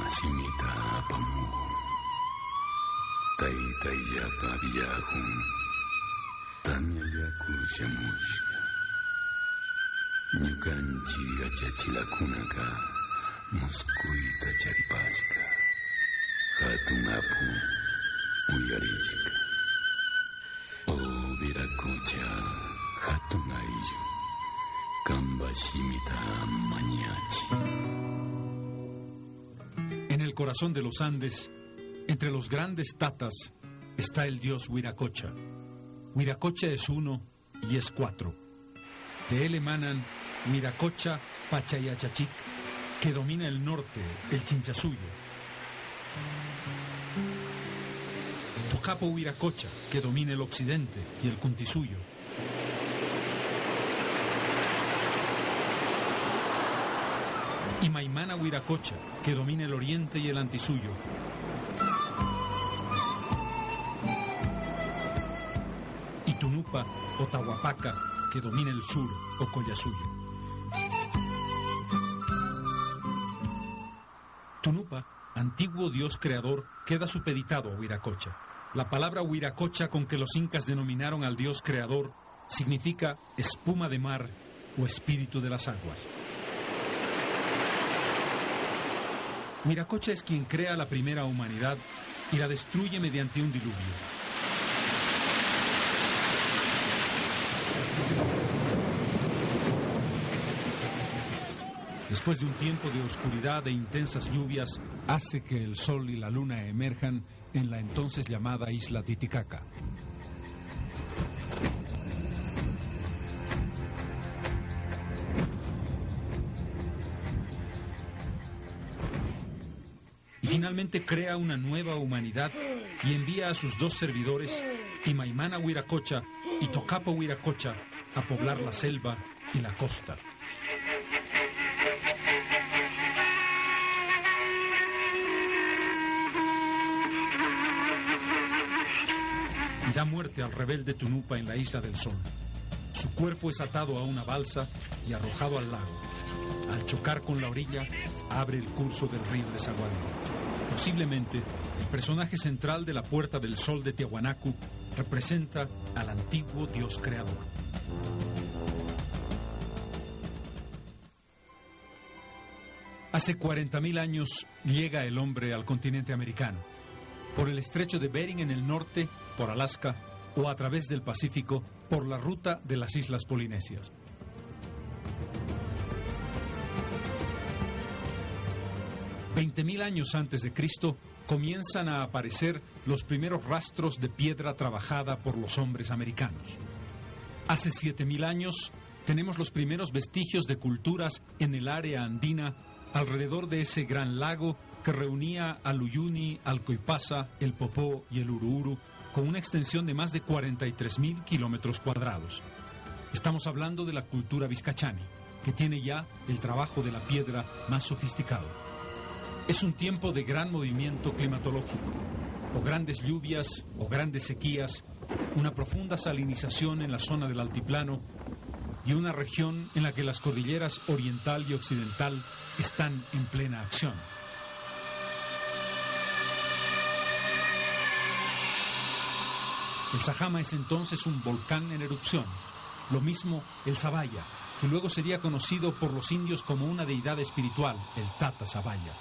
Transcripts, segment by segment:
simita apamuhun taytayllapa villajun tamyallaku shamushka ñukanchik achachilakunaqa muskuyta charipashka hatun apu uyarishka o Viracocha hatun ayllu kamba shimita mañachi. En el corazón de los Andes, entre los grandes tatas, está el dios Viracocha. Viracocha es uno y es cuatro. De él emanan Viracocha Pachayachachic, que domina el norte, el Chinchasuyo. Tocapo Viracocha, que domina el occidente y el Cuntisuyo. Y Maimana Viracocha, que domina el oriente y el antisuyo. Y Tunupa o Tahuapaca, que domina el sur o Collasuyo. Tunupa, antiguo dios creador, queda supeditado a Viracocha. La palabra Viracocha con que los incas denominaron al dios creador significa espuma de mar o espíritu de las aguas. Viracocha es quien crea la primera humanidad y la destruye mediante un diluvio. Después de un tiempo de oscuridad e intensas lluvias, hace que el sol y la luna emerjan en la entonces llamada isla Titicaca. Y finalmente crea una nueva humanidad y envía a sus dos servidores, Imaimana Viracocha y Tocapo Viracocha, a poblar la selva y la costa. Y da muerte al rebelde Tunupa en la Isla del Sol. Su cuerpo es atado a una balsa y arrojado al lago. Al chocar con la orilla, abre el curso del río Desaguadero. Posiblemente, el personaje central de la Puerta del Sol de Tiahuanacu representa al antiguo dios creador. Hace 40.000 años llega el hombre al continente americano, por el estrecho de Bering en el norte, por Alaska, o a través del Pacífico, por la ruta de las Islas Polinesias. $20.000 años antes de Cristo comienzan a aparecer los primeros rastros de piedra trabajada por los hombres americanos. Hace 7.000 años tenemos los primeros vestigios de culturas en el área andina alrededor de ese gran lago que reunía al Uyuni, al Coipasa, el Popó y el Uruuru con una extensión de más de 43.000 kilómetros cuadrados. Estamos hablando de la cultura vizcachani, que tiene ya el trabajo de la piedra más sofisticado. Es un tiempo de gran movimiento climatológico, o grandes lluvias, o grandes sequías, una profunda salinización en la zona del altiplano y una región en la que las cordilleras oriental y occidental están en plena acción. El Sajama es entonces un volcán en erupción, lo mismo el Zabaya, que luego sería conocido por los indios como una deidad espiritual, el Tata Zabaya.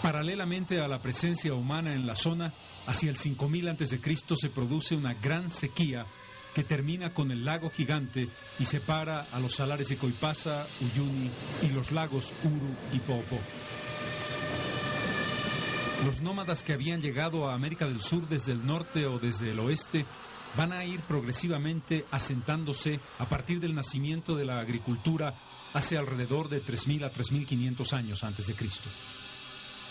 Paralelamente a la presencia humana en la zona, hacia el 5000 a.C. se produce una gran sequía que termina con el lago gigante y separa a los salares de Coipasa, Uyuni y los lagos Uru y Poopó. Los nómadas que habían llegado a América del Sur desde el norte o desde el oeste van a ir progresivamente asentándose a partir del nacimiento de la agricultura hace alrededor de 3.000 a 3.500 años antes de Cristo.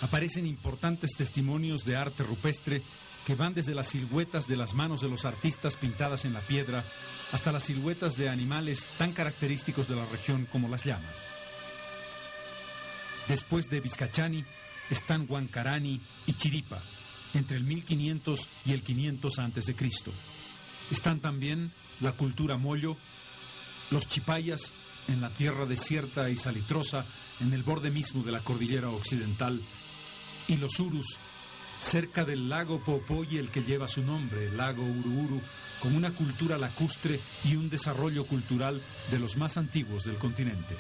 Aparecen importantes testimonios de arte rupestre que van desde las siluetas de las manos de los artistas pintadas en la piedra hasta las siluetas de animales tan característicos de la región como las llamas. Después de Vizcachani están Huancarani y Chiripa, entre el 1500 y el 500 a.C. Están también la cultura Moyo, los Chipayas en la tierra desierta y salitrosa en el borde mismo de la cordillera occidental, y los Urus, cerca del lago Popoy, el que lleva su nombre, el lago Uru-Uru, con una cultura lacustre y un desarrollo cultural de los más antiguos del continente.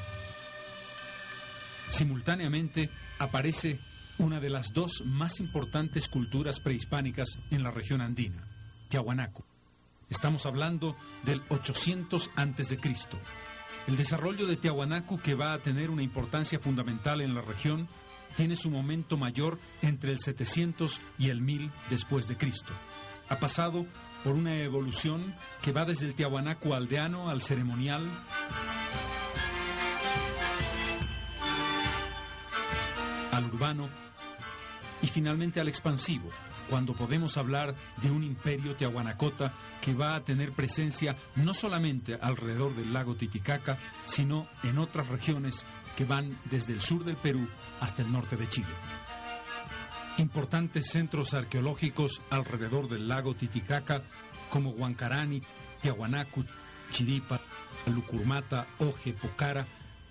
Simultáneamente aparece una de las dos más importantes culturas prehispánicas en la región andina, Tiahuanaco. Estamos hablando del 800 a.C. El desarrollo de Tiahuanaco, que va a tener una importancia fundamental en la región, tiene su momento mayor entre el 700 y el 1000 después de Cristo. Ha pasado por una evolución que va desde el Tiahuanaco aldeano al ceremonial, al urbano y finalmente al expansivo, cuando podemos hablar de un imperio tiahuanacota que va a tener presencia no solamente alrededor del lago Titicaca, sino en otras regiones que van desde el sur del Perú hasta el norte de Chile. Importantes centros arqueológicos alrededor del lago Titicaca, como Huancarani, Tiahuanaco, Chiripa, Lucurmata, Oje, Pocara,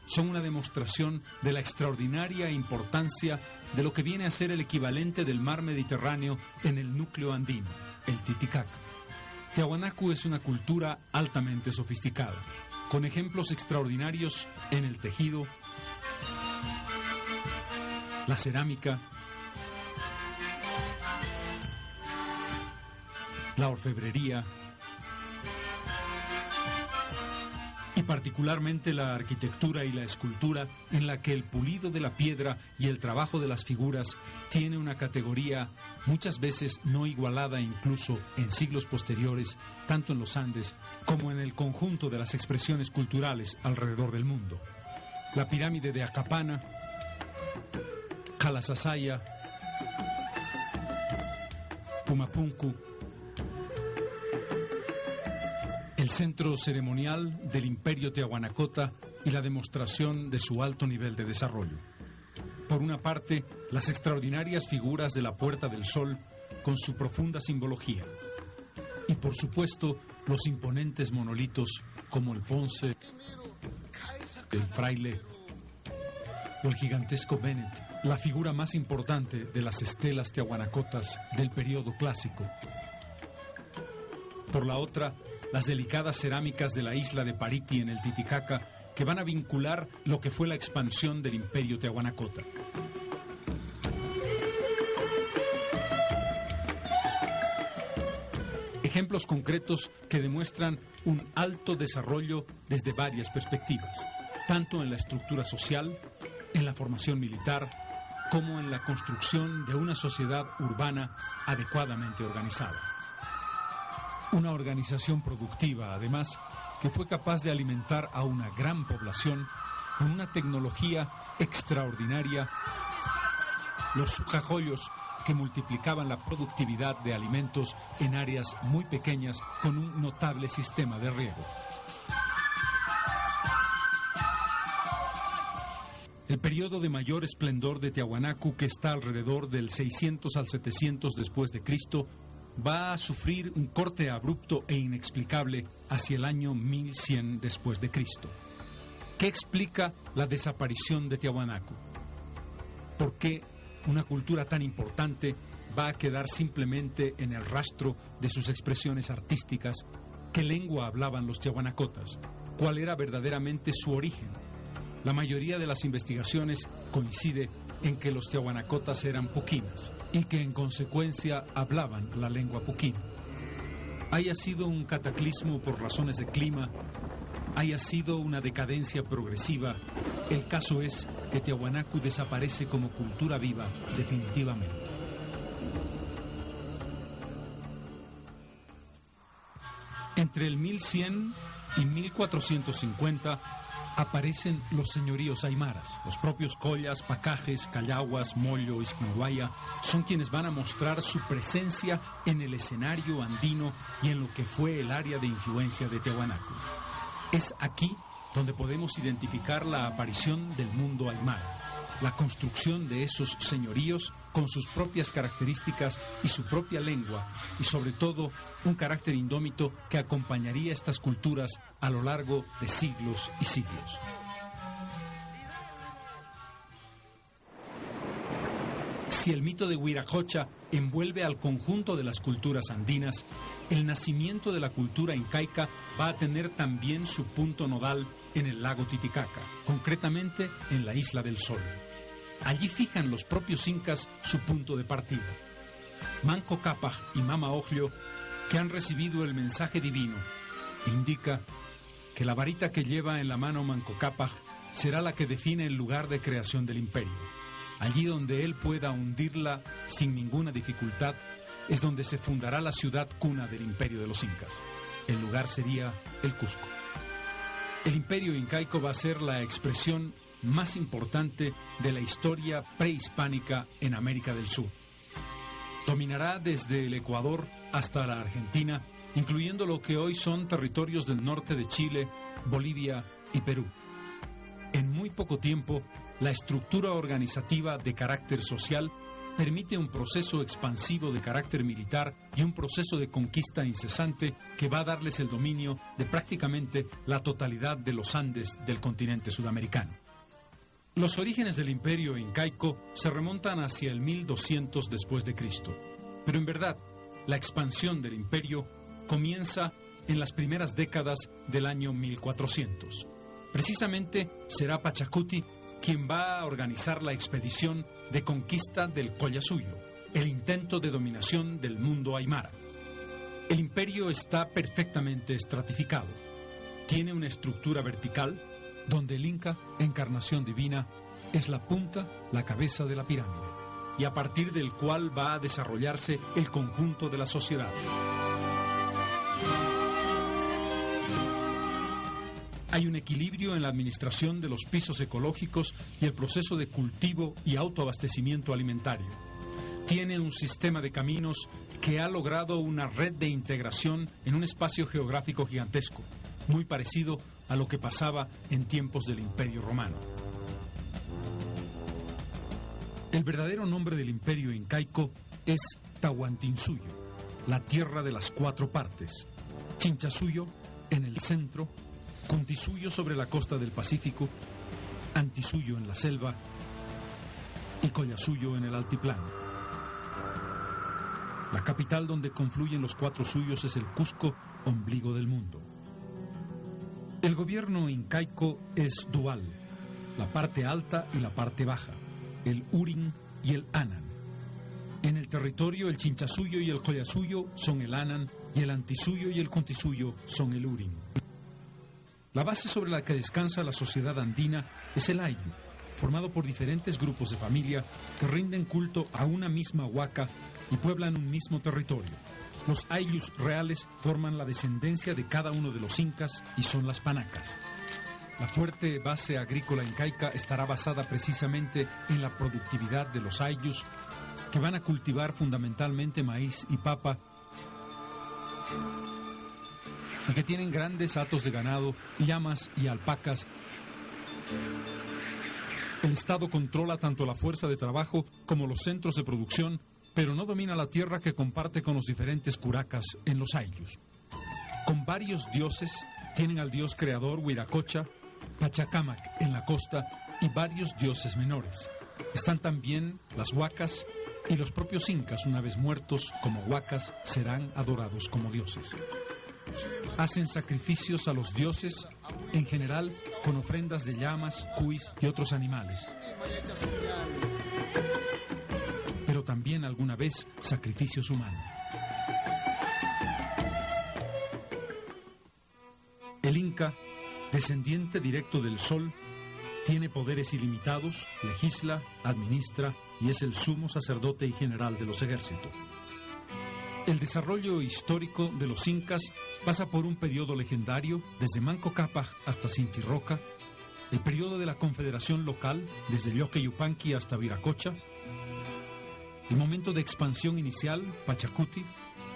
son una demostración de la extraordinaria importancia de lo que viene a ser el equivalente del mar Mediterráneo en el núcleo andino, el Titicaca. Tiahuanaco es una cultura altamente sofisticada, con ejemplos extraordinarios en el tejido, la cerámica, la orfebrería y particularmente la arquitectura y la escultura, en la que el pulido de la piedra y el trabajo de las figuras tiene una categoría muchas veces no igualada incluso en siglos posteriores, tanto en los Andes como en el conjunto de las expresiones culturales alrededor del mundo. La pirámide de Acapana, Calasasaya, Pumapunku, el centro ceremonial del imperio Tiahuanacota y la demostración de su alto nivel de desarrollo. Por una parte, las extraordinarias figuras de la Puerta del Sol con su profunda simbología. Y por supuesto, los imponentes monolitos como el Ponce, el Fraile o el gigantesco Bennett, la figura más importante de las estelas tiahuanacotas del periodo clásico. Por la otra, las delicadas cerámicas de la isla de Pariti en el Titicaca, que van a vincular lo que fue la expansión del imperio tiahuanacota. Ejemplos concretos que demuestran un alto desarrollo desde varias perspectivas, tanto en la estructura social, en la formación militar, como en la construcción de una sociedad urbana adecuadamente organizada. Una organización productiva, además, que fue capaz de alimentar a una gran población con una tecnología extraordinaria, los sujajoyos que multiplicaban la productividad de alimentos en áreas muy pequeñas con un notable sistema de riego. El periodo de mayor esplendor de Tiahuanaco, que está alrededor del 600 al 700 después de Cristo, va a sufrir un corte abrupto e inexplicable hacia el año 1100 después de Cristo. ¿Qué explica la desaparición de Tiahuanaco? ¿Por qué una cultura tan importante va a quedar simplemente en el rastro de sus expresiones artísticas? ¿Qué lengua hablaban los tiahuanacotas? ¿Cuál era verdaderamente su origen? La mayoría de las investigaciones coincide en que los tiahuanacotas eran puquinas y que en consecuencia hablaban la lengua puquina. Haya sido un cataclismo por razones de clima, haya sido una decadencia progresiva, el caso es que Tiahuanaco desaparece como cultura viva definitivamente. Entre el 1100 y 1450 aparecen los señoríos aymaras. Los propios collas, pacajes, callaguas, mollo, iscnuguaya son quienes van a mostrar su presencia en el escenario andino y en lo que fue el área de influencia de Tiahuanaco. Es aquí donde podemos identificar la aparición del mundo aymara, la construcción de esos señoríos con sus propias características y su propia lengua, y sobre todo un carácter indómito que acompañaría estas culturas a lo largo de siglos y siglos. Si el mito de Huiracocha envuelve al conjunto de las culturas andinas, el nacimiento de la cultura incaica va a tener también su punto nodal en el lago Titicaca, concretamente en la Isla del Sol. Allí fijan los propios incas su punto de partida. Manco Cápac y Mama Oglio, que han recibido el mensaje divino, indica que la varita que lleva en la mano Manco Cápac será la que define el lugar de creación del imperio. Allí donde él pueda hundirla sin ninguna dificultad es donde se fundará la ciudad cuna del imperio de los incas. El lugar sería el Cusco. El imperio incaico va a ser la expresión más importante de la historia prehispánica en América del Sur. Dominará desde el Ecuador hasta la Argentina, incluyendo lo que hoy son territorios del norte de Chile, Bolivia y Perú. En muy poco tiempo, la estructura organizativa de carácter social permite un proceso expansivo de carácter militar y un proceso de conquista incesante que va a darles el dominio de prácticamente la totalidad de los Andes del continente sudamericano. Los orígenes del imperio incaico se remontan hacia el 1200 después de Cristo, pero en verdad la expansión del imperio comienza en las primeras décadas del año 1400. Precisamente será Pachacuti quien va a organizar la expedición de conquista del Collasuyo, el intento de dominación del mundo aymara. El imperio está perfectamente estratificado. Tiene una estructura vertical donde el Inca, encarnación divina, es la punta, la cabeza de la pirámide, y a partir del cual va a desarrollarse el conjunto de la sociedad. Hay un equilibrio en la administración de los pisos ecológicos y el proceso de cultivo y autoabastecimiento alimentario. Tiene un sistema de caminos que ha logrado una red de integración en un espacio geográfico gigantesco, muy parecido a lo que pasaba en tiempos del Imperio Romano. El verdadero nombre del imperio incaico es Tahuantinsuyo, la tierra de las cuatro partes. Chinchasuyo en el centro, Cuntisuyo sobre la costa del Pacífico, Antisuyo en la selva y Collasuyo en el altiplano. La capital donde confluyen los cuatro suyos es el Cusco, ombligo del mundo. El gobierno incaico es dual, la parte alta y la parte baja, el Urin y el Anan. En el territorio el Chinchasuyo y el Collasuyo son el Anan y el Antisuyo y el Cuntisuyo son el Urin. La base sobre la que descansa la sociedad andina es el Ayllu, formado por diferentes grupos de familia que rinden culto a una misma huaca y pueblan un mismo territorio. Los Ayllus reales forman la descendencia de cada uno de los incas y son las panacas. La fuerte base agrícola incaica estará basada precisamente en la productividad de los Ayllus, que van a cultivar fundamentalmente maíz y papa, y que tienen grandes hatos de ganado, llamas y alpacas. El Estado controla tanto la fuerza de trabajo como los centros de producción, pero no domina la tierra que comparte con los diferentes curacas en los Ayllus. Con varios dioses, tienen al dios creador Huiracocha, Pachacamac en la costa y varios dioses menores. Están también las huacas y los propios incas, una vez muertos como huacas, serán adorados como dioses. Hacen sacrificios a los dioses, en general con ofrendas de llamas, cuis y otros animales. Pero también alguna vez sacrificios humanos. El Inca, descendiente directo del Sol, tiene poderes ilimitados, legisla, administra y es el sumo sacerdote y general de los ejércitos. El desarrollo histórico de los incas pasa por un periodo legendario desde Manco Cápac hasta Sinchirroca, el periodo de la confederación local desde Yoque Yupanqui hasta Viracocha, el momento de expansión inicial, Pachacuti,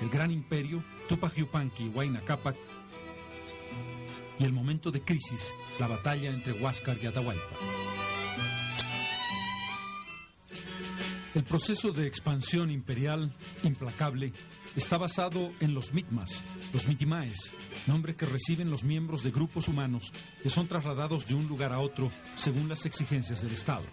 el gran imperio, Tupac Yupanqui y Huayna Cápac, y el momento de crisis, la batalla entre Huáscar y Atahualpa. El proceso de expansión imperial implacable está basado en los mitmas, los mitimaes, nombre que reciben los miembros de grupos humanos que son trasladados de un lugar a otro según las exigencias del Estado.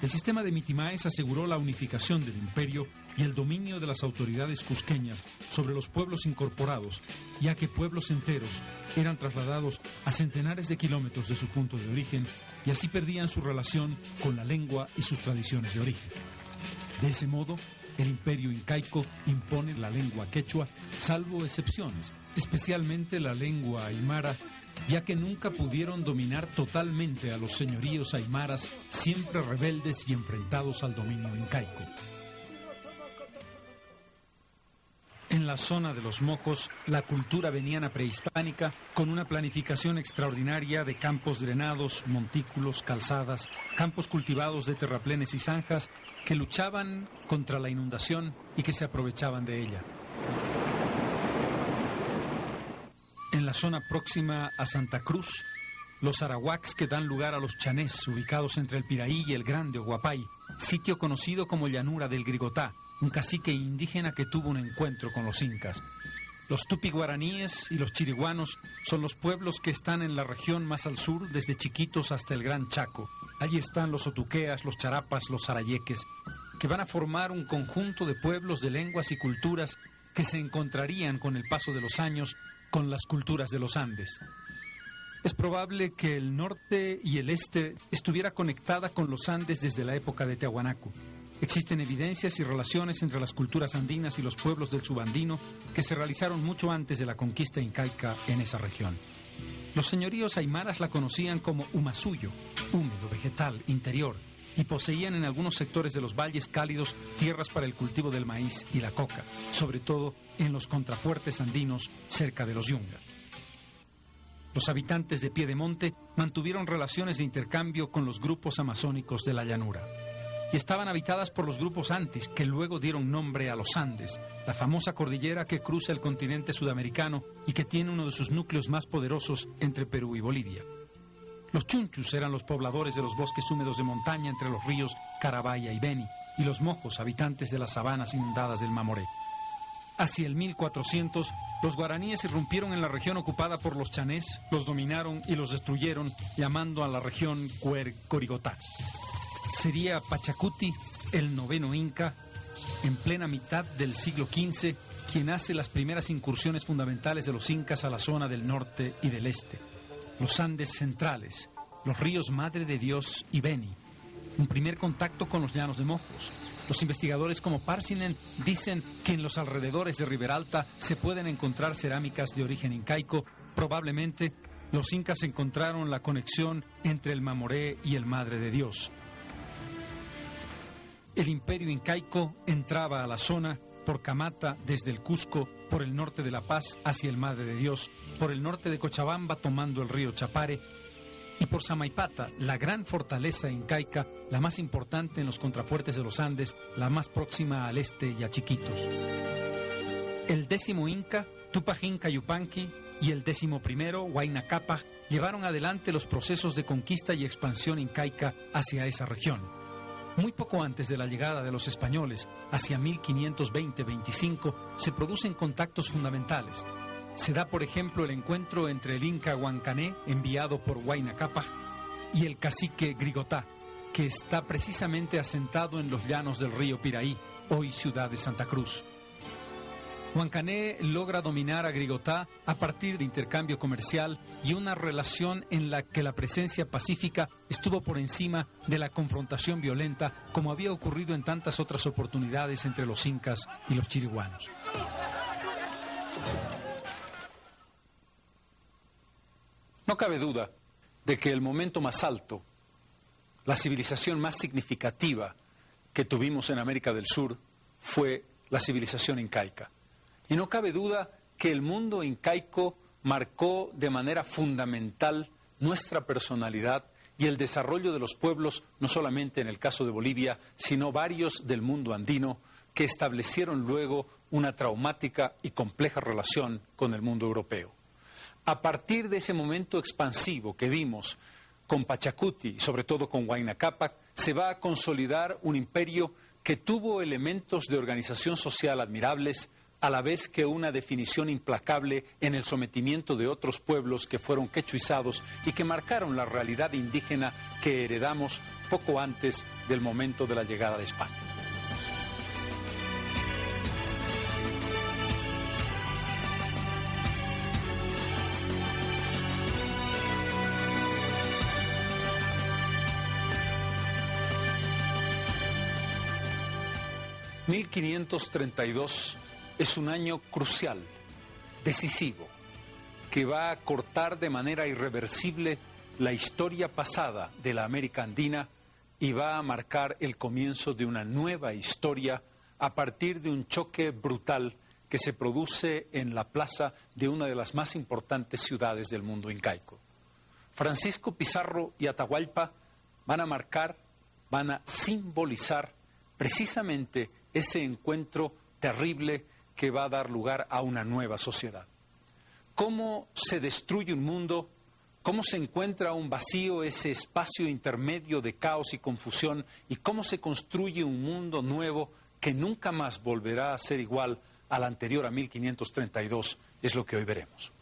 El sistema de Mitimaes aseguró la unificación del imperio y el dominio de las autoridades cusqueñas sobre los pueblos incorporados, ya que pueblos enteros eran trasladados a centenares de kilómetros de su punto de origen y así perdían su relación con la lengua y sus tradiciones de origen. De ese modo, el imperio incaico impone la lengua quechua, salvo excepciones, especialmente la lengua aymara, ya que nunca pudieron dominar totalmente a los señoríos aymaras, siempre rebeldes y enfrentados al dominio incaico. En la zona de los Mojos, la cultura veniana prehispánica, con una planificación extraordinaria de campos drenados, montículos, calzadas, campos cultivados de terraplenes y zanjas, que luchaban contra la inundación y que se aprovechaban de ella. En la zona próxima a Santa Cruz, los arahuacs que dan lugar a los chanés, ubicados entre el Piraí y el Grande Oguapay, sitio conocido como Llanura del Grigotá, un cacique indígena que tuvo un encuentro con los incas. Los tupi-guaraníes y los chiriguanos son los pueblos que están en la región más al sur, desde Chiquitos hasta el Gran Chaco. Allí están los otuqueas, los charapas, los arayeques, que van a formar un conjunto de pueblos de lenguas y culturas que se encontrarían con el paso de los años con las culturas de los Andes. Es probable que el norte y el este estuviera conectada con los Andes desde la época de Tiahuanaco. Existen evidencias y relaciones entre las culturas andinas y los pueblos del subandino que se realizaron mucho antes de la conquista incaica en esa región. Los señoríos aymaras la conocían como Umasuyo, húmedo, vegetal, interior, y poseían en algunos sectores de los valles cálidos tierras para el cultivo del maíz y la coca, sobre todo en los contrafuertes andinos cerca de los Yunga. Los habitantes de Piedemonte mantuvieron relaciones de intercambio con los grupos amazónicos de la llanura y estaban habitadas por los grupos Antis, que luego dieron nombre a los Andes, la famosa cordillera que cruza el continente sudamericano y que tiene uno de sus núcleos más poderosos entre Perú y Bolivia. Los Chunchus eran los pobladores de los bosques húmedos de montaña entre los ríos Carabaya y Beni, y los Mojos, habitantes de las sabanas inundadas del Mamoré. Hacia el 1400, los guaraníes irrumpieron en la región ocupada por los chanés, los dominaron y los destruyeron, llamando a la región Corigotá. Sería Pachacuti, el noveno inca, en plena mitad del siglo XV, quien hace las primeras incursiones fundamentales de los incas a la zona del norte y del este. Los Andes centrales, los ríos Madre de Dios y Beni, un primer contacto con los llanos de Mojos. Los investigadores como Parsinen dicen que en los alrededores de Riberalta se pueden encontrar cerámicas de origen incaico. Probablemente los incas encontraron la conexión entre el Mamoré y el Madre de Dios. El imperio incaico entraba a la zona por Camata desde el Cusco, por el norte de La Paz hacia el Madre de Dios, por el norte de Cochabamba tomando el río Chapare, y por Samaipata, la gran fortaleza incaica, la más importante en los contrafuertes de los Andes, la más próxima al este y a Chiquitos. El 10º inca, Tupac Inca Yupanqui, y el 11º, Huayna Cápac, llevaron adelante los procesos de conquista y expansión incaica hacia esa región. Muy poco antes de la llegada de los españoles, hacia 1520-25, se producen contactos fundamentales. Se da, por ejemplo, el encuentro entre el inca Huancané, enviado por Huayna Cápac, y el cacique Grigotá, que está precisamente asentado en los llanos del río Piraí, hoy ciudad de Santa Cruz. Huancané logra dominar a Grigotá a partir de intercambio comercial y una relación en la que la presencia pacífica estuvo por encima de la confrontación violenta, como había ocurrido en tantas otras oportunidades entre los incas y los chiriguanos. No cabe duda de que el momento más alto, la civilización más significativa que tuvimos en América del Sur fue la civilización incaica. Y no cabe duda que el mundo incaico marcó de manera fundamental nuestra personalidad y el desarrollo de los pueblos, no solamente en el caso de Bolivia, sino varios del mundo andino, que establecieron luego una traumática y compleja relación con el mundo europeo. A partir de ese momento expansivo que vimos con Pachacuti y sobre todo con Huayna Cápac, se va a consolidar un imperio que tuvo elementos de organización social admirables, a la vez que una definición implacable en el sometimiento de otros pueblos que fueron quechuizados y que marcaron la realidad indígena que heredamos poco antes del momento de la llegada de España. ...1532 es un año crucial, decisivo, que va a cortar de manera irreversible la historia pasada de la América Andina y va a marcar el comienzo de una nueva historia a partir de un choque brutal que se produce en la plaza de una de las más importantes ciudades del mundo incaico. Francisco Pizarro y Atahualpa van a marcar, van a simbolizar precisamente ese encuentro terrible que va a dar lugar a una nueva sociedad. ¿Cómo se destruye un mundo? ¿Cómo se encuentra un vacío, ese espacio intermedio de caos y confusión? ¿Y cómo se construye un mundo nuevo que nunca más volverá a ser igual al anterior a 1532? Es lo que hoy veremos.